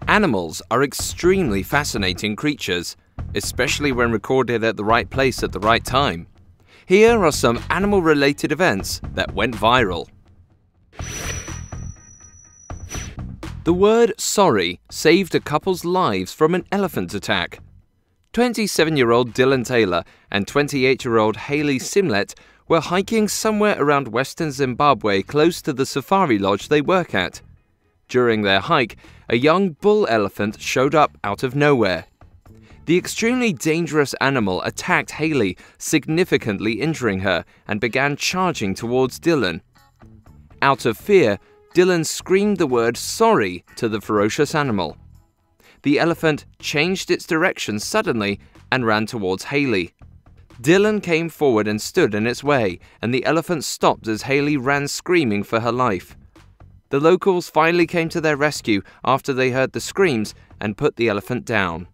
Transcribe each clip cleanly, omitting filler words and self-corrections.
Animals are extremely fascinating creatures, especially when recorded at the right place at the right time. Here are some animal-related events that went viral. The word sorry saved a couple's lives from an elephant attack. 27-year-old Dylan Taylor and 28-year-old Hayley Simlet were hiking somewhere around western Zimbabwe close to the safari lodge they work at. During their hike, a young bull elephant showed up out of nowhere. The extremely dangerous animal attacked Hayley, significantly injuring her, and began charging towards Dylan. Out of fear, Dylan screamed the word sorry to the ferocious animal. The elephant changed its direction suddenly and ran towards Hayley. Dylan came forward and stood in its way, and the elephant stopped as Hayley ran screaming for her life. The locals finally came to their rescue after they heard the screams and put the elephant down.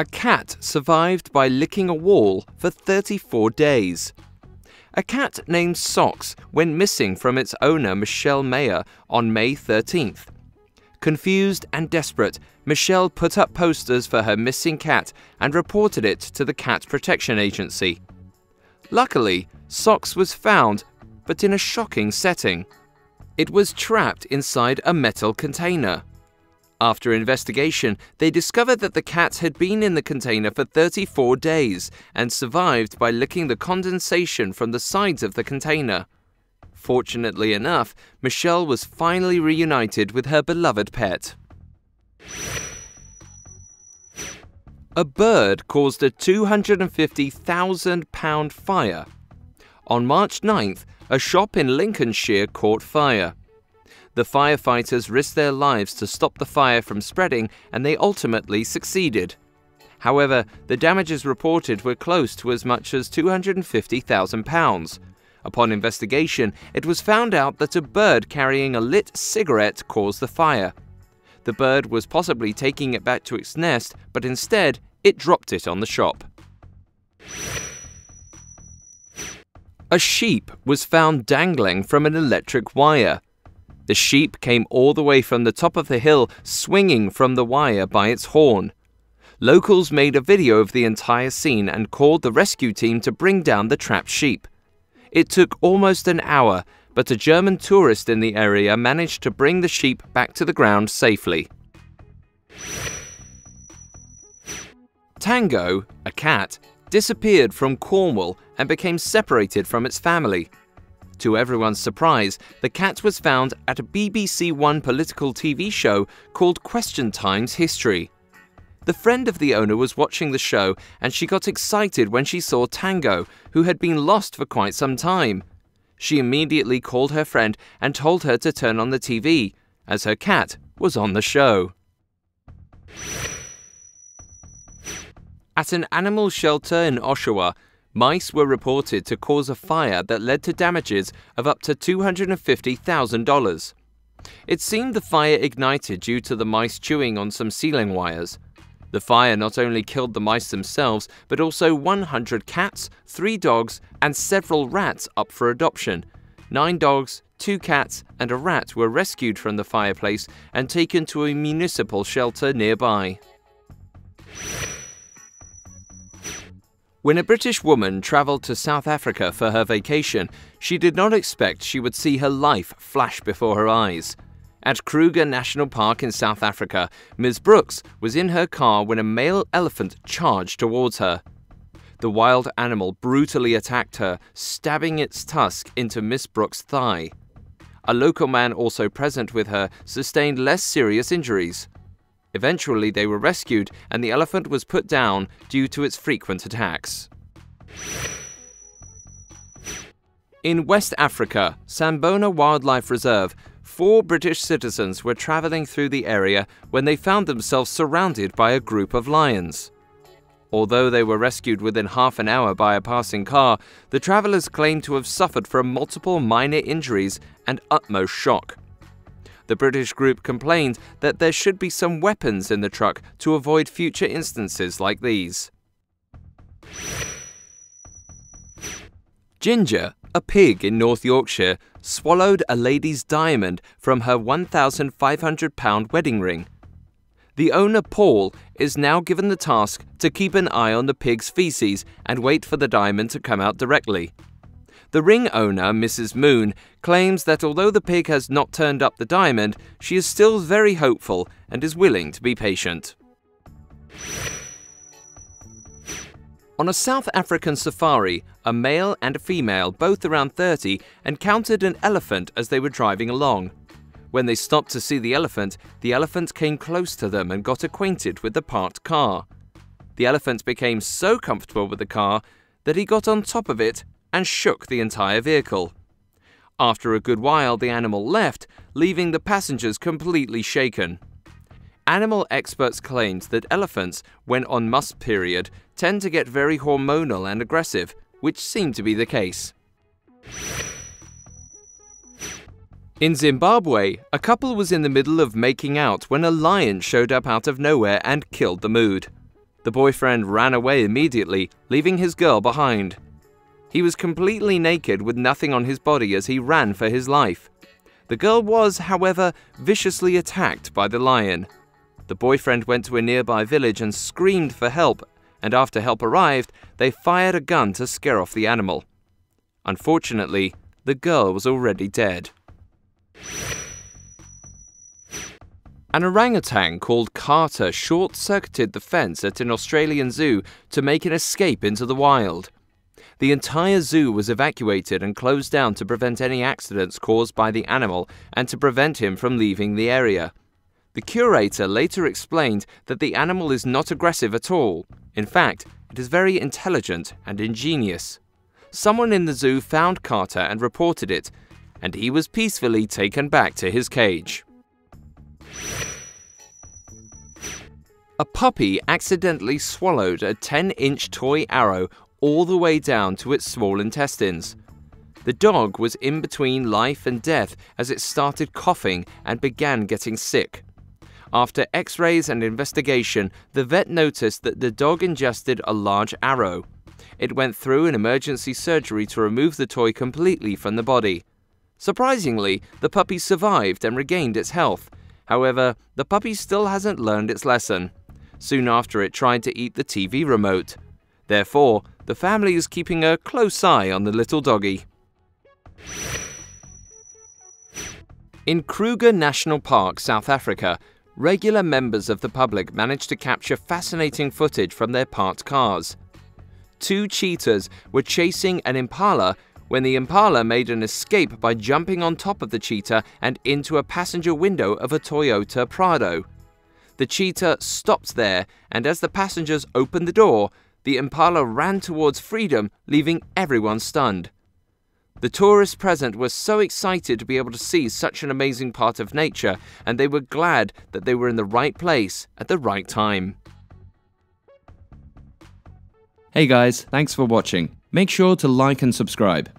A cat survived by licking a wall for 34 days. A cat named Socks went missing from its owner Michelle Mayer on May 13th. Confused and desperate, Michelle put up posters for her missing cat and reported it to the Cat Protection Agency. Luckily, Socks was found, but in a shocking setting. It was trapped inside a metal container. After investigation, they discovered that the cat had been in the container for 34 days and survived by licking the condensation from the sides of the container. Fortunately enough, Michelle was finally reunited with her beloved pet. A bird caused a £250,000 fire. On March 9th, a shop in Lincolnshire caught fire. The firefighters risked their lives to stop the fire from spreading, and they ultimately succeeded. However, the damages reported were close to as much as £250,000. Upon investigation, it was found out that a bird carrying a lit cigarette caused the fire. The bird was possibly taking it back to its nest, but instead, it dropped it on the shop. A sheep was found dangling from an electric wire. The sheep came all the way from the top of the hill, swinging from the wire by its horn. Locals made a video of the entire scene and called the rescue team to bring down the trapped sheep. It took almost an hour, but a German tourist in the area managed to bring the sheep back to the ground safely. Tango, a cat, disappeared from Cornwall and became separated from its family. To everyone's surprise, the cat was found at a BBC One political TV show called Question Time's History. The friend of the owner was watching the show, and she got excited when she saw Tango, who had been lost for quite some time. She immediately called her friend and told her to turn on the TV, as her cat was on the show. At an animal shelter in Oshawa, mice were reported to cause a fire that led to damages of up to $250,000. It seemed the fire ignited due to the mice chewing on some ceiling wires. The fire not only killed the mice themselves, but also 100 cats, 3 dogs, and several rats up for adoption. 9 dogs, 2 cats, and a rat were rescued from the fireplace and taken to a municipal shelter nearby. When a British woman travelled to South Africa for her vacation, she did not expect she would see her life flash before her eyes. At Kruger National Park in South Africa, Ms. Brooks was in her car when a male elephant charged towards her. The wild animal brutally attacked her, stabbing its tusk into Miss Brooks' thigh. A local man also present with her sustained less serious injuries. Eventually, they were rescued and the elephant was put down due to its frequent attacks. In West Africa, Sambona Wildlife Reserve, 4 British citizens were travelling through the area when they found themselves surrounded by a group of lions. Although they were rescued within half an hour by a passing car, the travellers claimed to have suffered from multiple minor injuries and utmost shock. The British group complained that there should be some weapons in the truck to avoid future instances like these. Ginger, a pig in North Yorkshire, swallowed a lady's diamond from her £1,500 wedding ring. The owner, Paul, is now given the task to keep an eye on the pig's feces and wait for the diamond to come out directly. The ring owner, Mrs. Moon, claims that although the pig has not turned up the diamond, she is still very hopeful and is willing to be patient. On a South African safari, a male and a female, both around 30, encountered an elephant as they were driving along. When they stopped to see the elephant came close to them and got acquainted with the parked car. The elephant became so comfortable with the car that he got on top of it and shook the entire vehicle. After a good while, the animal left, leaving the passengers completely shaken. Animal experts claimed that elephants, when on must period, tend to get very hormonal and aggressive, which seemed to be the case. In Zimbabwe, a couple was in the middle of making out when a lion showed up out of nowhere and killed the mood. The boyfriend ran away immediately, leaving his girl behind. He was completely naked with nothing on his body as he ran for his life. The girl was, however, viciously attacked by the lion. The boyfriend went to a nearby village and screamed for help, and after help arrived, they fired a gun to scare off the animal. Unfortunately, the girl was already dead. An orangutan called Carter short-circuited the fence at an Australian zoo to make an escape into the wild. The entire zoo was evacuated and closed down to prevent any accidents caused by the animal and to prevent him from leaving the area. The curator later explained that the animal is not aggressive at all. In fact, it is very intelligent and ingenious. Someone in the zoo found Carter and reported it, and he was peacefully taken back to his cage. A puppy accidentally swallowed a 10-inch toy arrow all the way down to its small intestines. The dog was in between life and death as it started coughing and began getting sick. After x-rays and investigation, the vet noticed that the dog ingested a large arrow. It went through an emergency surgery to remove the toy completely from the body. Surprisingly, the puppy survived and regained its health. However, the puppy still hasn't learned its lesson. Soon after, it tried to eat the TV remote. Therefore, the family is keeping a close eye on the little doggy. In Kruger National Park, South Africa, regular members of the public managed to capture fascinating footage from their parked cars. Two cheetahs were chasing an impala when the impala made an escape by jumping on top of the cheetah and into a passenger window of a Toyota Prado. The cheetah stopped there, and as the passengers opened the door, the impala ran towards freedom, leaving everyone stunned. The tourists present were so excited to be able to see such an amazing part of nature, and they were glad that they were in the right place at the right time. Hey guys, thanks for watching. Make sure to like and subscribe.